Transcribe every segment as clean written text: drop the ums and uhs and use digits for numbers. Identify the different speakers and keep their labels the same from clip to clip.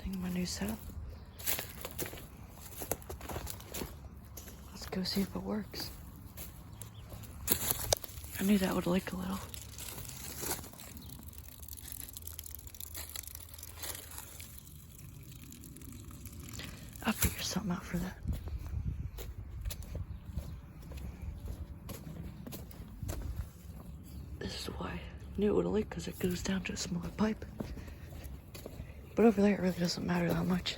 Speaker 1: testing my new setup. Let's go see if it works. I knew that would leak a little. I'll figure something out for that. This is why I knew it would leak, because it goes down to a smaller pipe. But over there it really doesn't matter that much.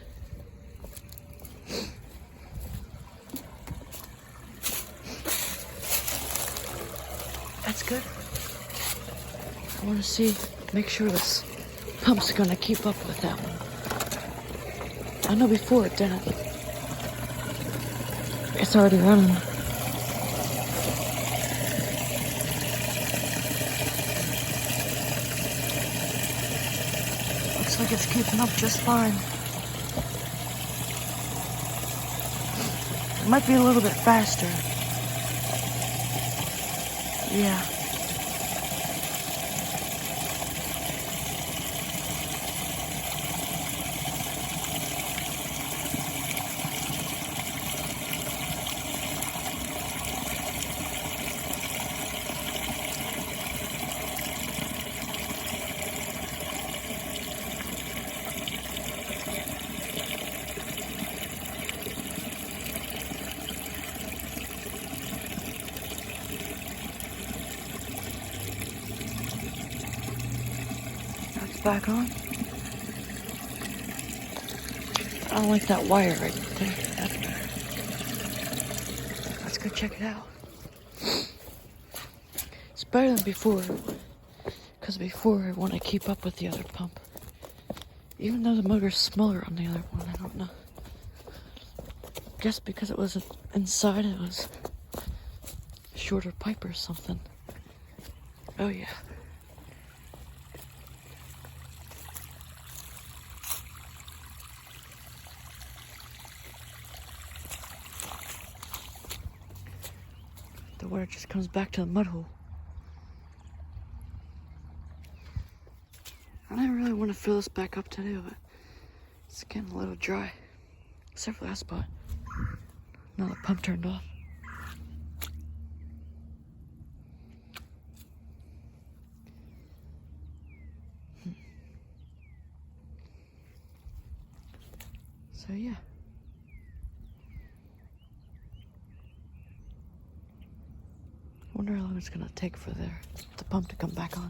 Speaker 1: That's good. I want to make sure this pump's gonna keep up with that one. I know before it didn't. It's already running. Looks like it's keeping up just fine. It might be a little bit faster. Yeah. Back on. I don't like that wire right there. Let's go check it out. It's better than before, because before I want to keep up with the other pump. Even though the motor's smaller on the other one, I don't know. Guess because it was inside, it was a shorter pipe or something. Oh yeah. The water just comes back to the mud hole. I didn't really want to fill this back up today, but it's getting a little dry. Except for that spot. Now the pump turned off. So yeah. I wonder how long it's gonna take for the pump to come back on.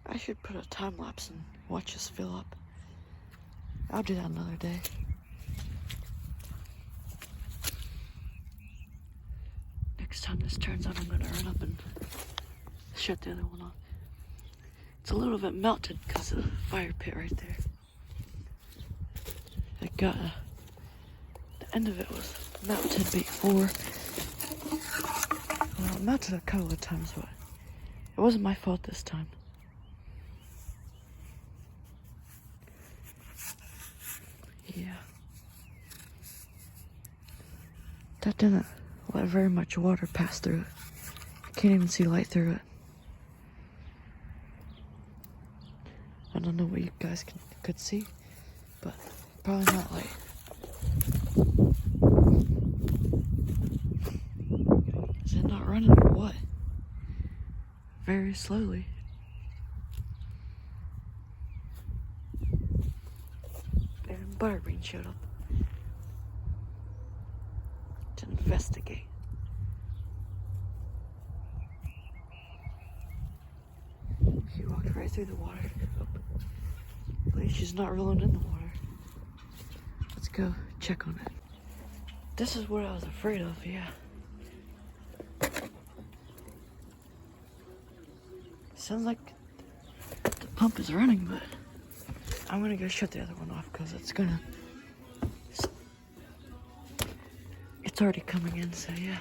Speaker 1: I should put a time lapse and watch this fill up. I'll do that another day. Next time this turns on, I'm gonna run up and shut the other one off. It's a little bit melted because of the fire pit right there. It got the end of it was melted before. Well, it melted a couple of times, but it wasn't my fault this time. Yeah. That didn't let very much water pass through it. I can't even see light through it. I don't know what you guys could see, but probably not light. Is it not running or what? Very slowly. And Butterbean showed up to investigate. She walked right through the water. At least she's not rolling in the water. Let's go check on it. This is what I was afraid of, yeah. Sounds like the pump is running, but I'm gonna go shut the other one off because it's already coming in, so yeah.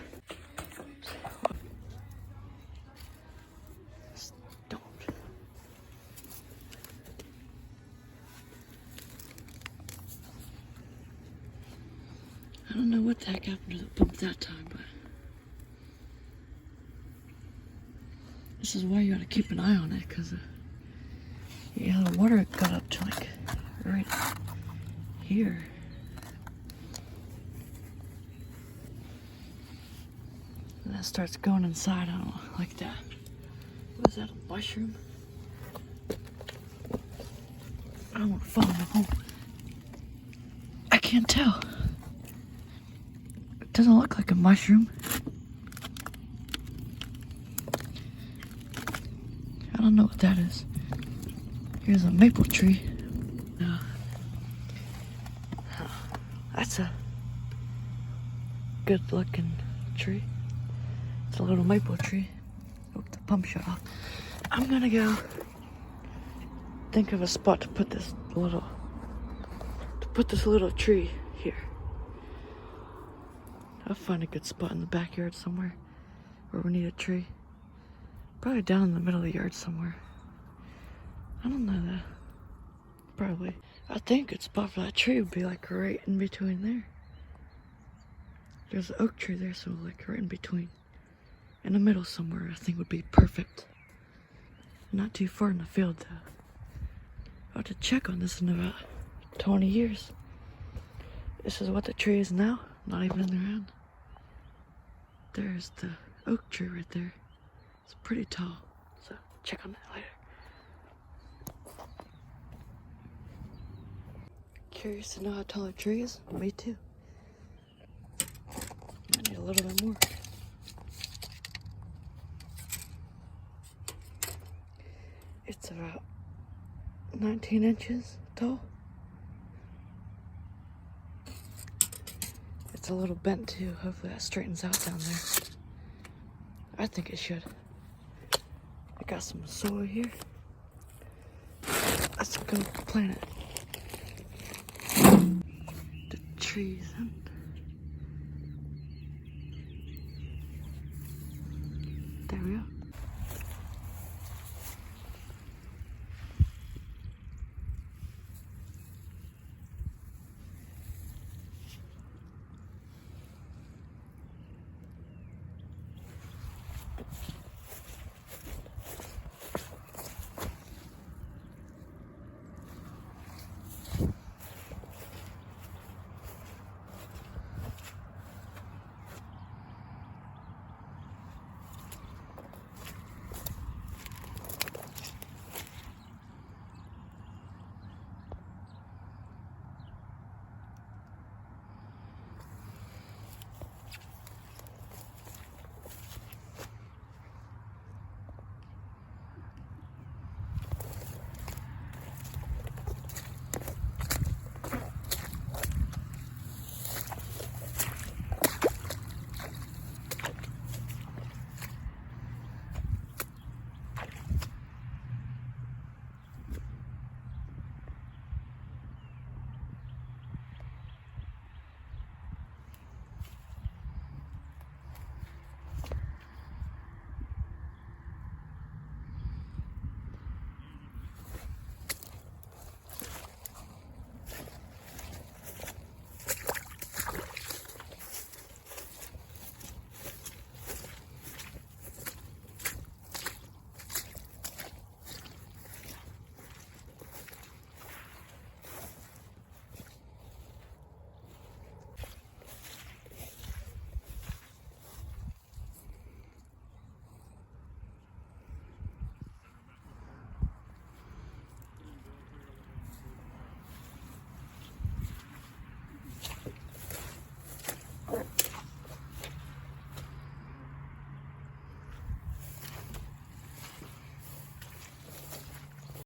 Speaker 1: Don't. I don't know what the heck happened to the pump that time, but this is why you gotta keep an eye on it, because yeah, the water got up to like right here. And that starts going inside, I don't know, like that. What is that, a mushroom? I don't want to fall in the hole. I can't tell. It doesn't look like a mushroom. I don't know what that is. Here's a maple tree. That's a good looking tree. It's a little maple tree. Oh, the pump shut off. I'm gonna go think of a spot to put this little tree here. I'll find a good spot in the backyard somewhere where we need a tree. Probably down in the middle of the yard somewhere. I don't know that. Probably. I think a good spot for that tree would be like right in between there. There's an oak tree there, so like right in between. In the middle somewhere, I think would be perfect. Not too far in the field though. I'll have to check on this in about 20 years. This is what the tree is now, not even in the ground. There's the oak tree right there. It's pretty tall, so check on that later. Curious to know how tall a tree is? Me too. I need a little bit more. It's about 19 inches tall. It's a little bent too. Hopefully that straightens out down there. I think it should. I got some soil here. Let's go plant it. The trees.